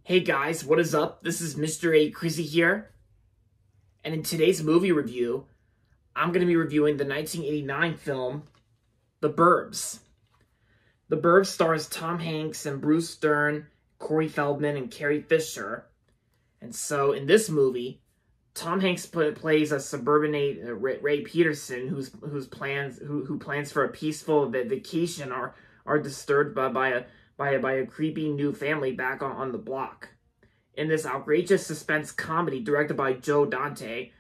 Hey guys, what is up? This is Mr. A. Crizzy here. And in today's movie review, I'm going to be reviewing the 1989 film, The Burbs. The Burbs stars Tom Hanks and Bruce Dern, Corey Feldman, and Carrie Fisher. And so in this movie, Tom Hanks plays a suburbanate Ray Peterson who plans for a peaceful vacation are disturbed by a creepy new family back on the block. In this outrageous suspense comedy directed by Joe Dante,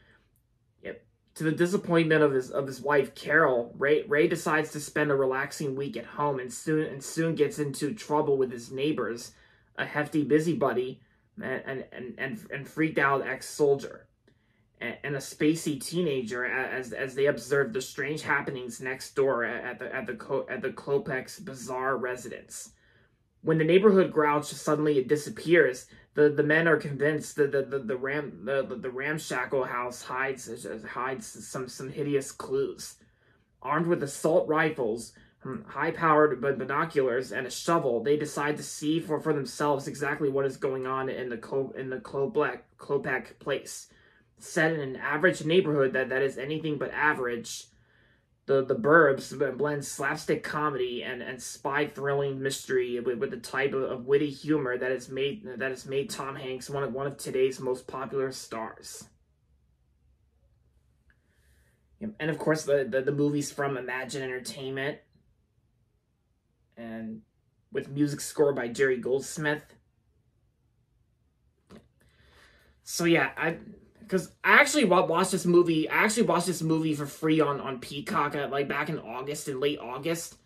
to the disappointment of his wife Carol, Ray decides to spend a relaxing week at home and soon gets into trouble with his neighbors, a hefty busybody and freaked out ex-soldier, and a spacey teenager as they observe the strange happenings next door at the Klopek's bizarre residence. When the neighborhood grouch suddenly disappears, the men are convinced that the ramshackle house hides some hideous clues. Armed with assault rifles, high-powered binoculars, and a shovel, they decide to see for themselves exactly what is going on in the Klopek place. Set in an average neighborhood that is anything but average, the Burbs blends slapstick comedy and spy-thrilling mystery with the type of witty humor that has made Tom Hanks one of today's most popular stars. And of course, the movie's from Imagine Entertainment, and with music score by Jerry Goldsmith. So yeah, because I actually watched this movie. I actually watched this movie for free on Peacock back in late August,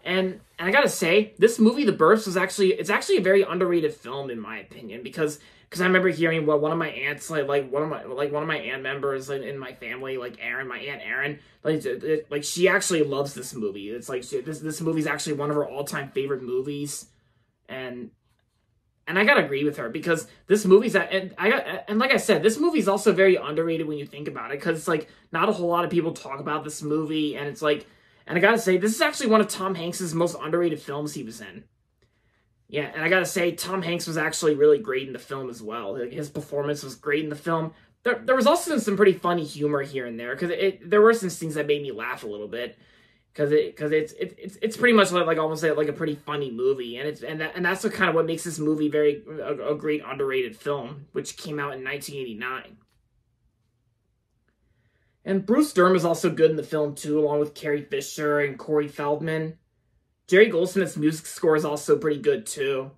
and I gotta say, this movie, The Burbs, it's actually a very underrated film in my opinion, because I remember hearing one of my aunts, one of my aunt members in my family, my aunt Erin, she actually loves this movie. It's like this movie's actually one of her all-time favorite movies, and I gotta agree with her, because this movie's and like I said, this movie's also very underrated when you think about it, because it's like not a whole lot of people talk about this movie, and it's like, and I gotta say, this is actually one of Tom Hanks's most underrated films he was in. Yeah, and I gotta say, Tom Hanks was actually really great in the film as well. His performance was great in the film. There was also some pretty funny humor here and there, because there were some things that made me laugh a little bit. Because it's pretty much almost like a pretty funny movie, and that's what makes this movie a great underrated film, which came out in 1989. And Bruce Dern was also good in the film too, along with Carrie Fisher and Corey Feldman. Jerry Goldsmith's music score is also pretty good too.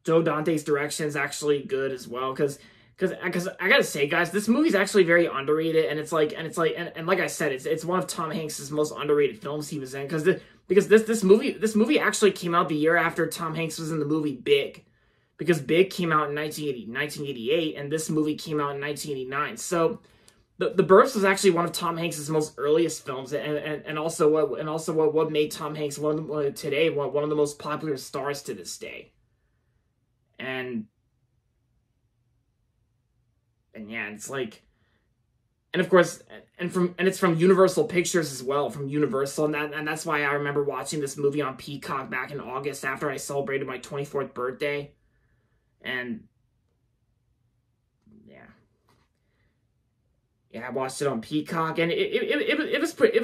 Joe Dante's direction is actually good as well, because I gotta say, guys, this movie's actually very underrated, and like I said, it's one of Tom Hanks's most underrated films he was in, because this movie actually came out the year after Tom Hanks was in the movie Big, because Big came out in 1988, and this movie came out in 1989. So the Burbs was actually one of Tom Hanks's most earliest films, and also what made Tom Hanks one of the most popular stars to this day. And yeah, it's like, and of course, and it's from Universal Pictures as well, from Universal, and that's why I remember watching this movie on Peacock back in August after I celebrated my 24th birthday, and yeah, I watched it on Peacock, and it was good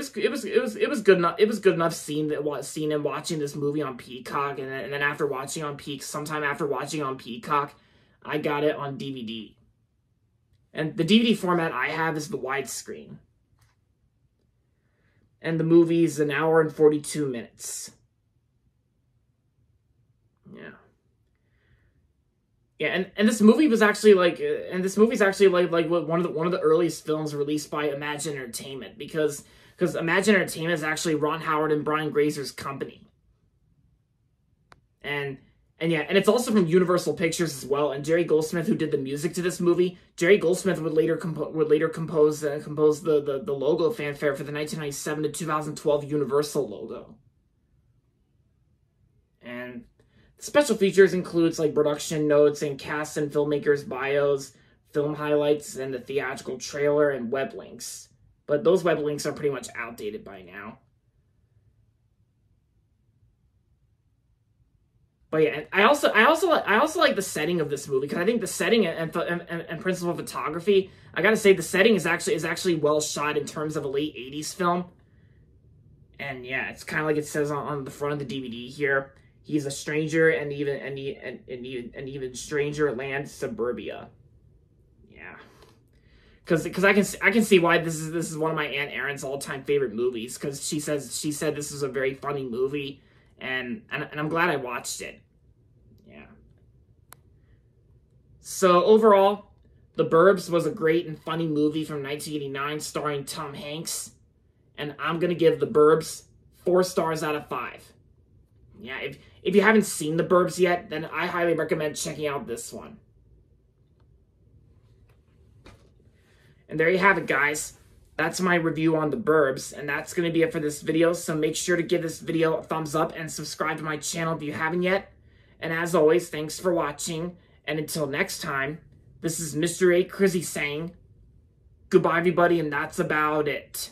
enough. It was good enough seeing and watching this movie on Peacock, and then sometime after watching on Peacock, I got it on DVD. And the DVD format I have is the widescreen. And the movie's an hour and 42 minutes. Yeah. Yeah, and this movie was actually one of the earliest films released by Imagine Entertainment, because Imagine Entertainment is actually Ron Howard and Brian Grazer's company. And it's also from Universal Pictures as well. And Jerry Goldsmith, who did the music to this movie, Jerry Goldsmith would later compose the logo fanfare for the 1997 to 2012 Universal logo. And special features includes production notes and cast and filmmakers' bios, film highlights, and the theatrical trailer and web links. But those web links are pretty much outdated by now. But yeah, I also like the setting of this movie, because I think the setting and principal photography, I gotta say the setting is actually well shot in terms of a late 80s film. And yeah, it's kind of like it says on the front of the DVD here. He's a stranger, and even stranger land suburbia. Yeah, because I can see why this is one of my Aunt Erin's all-time favorite movies, because she said this is a very funny movie, and I'm glad I watched it. Yeah. So overall, The Burbs was a great and funny movie from 1989 starring Tom Hanks, and I'm gonna give The Burbs 4 stars out of 5. Yeah, if you haven't seen The Burbs yet, then I highly recommend checking out this one. And there you have it, guys. That's my review on The Burbs, and that's going to be it for this video. So make sure to give this video a thumbs up and subscribe to my channel if you haven't yet. And as always, thanks for watching. And until next time, this is Mr. A. Crizzy saying goodbye, everybody, and that's about it.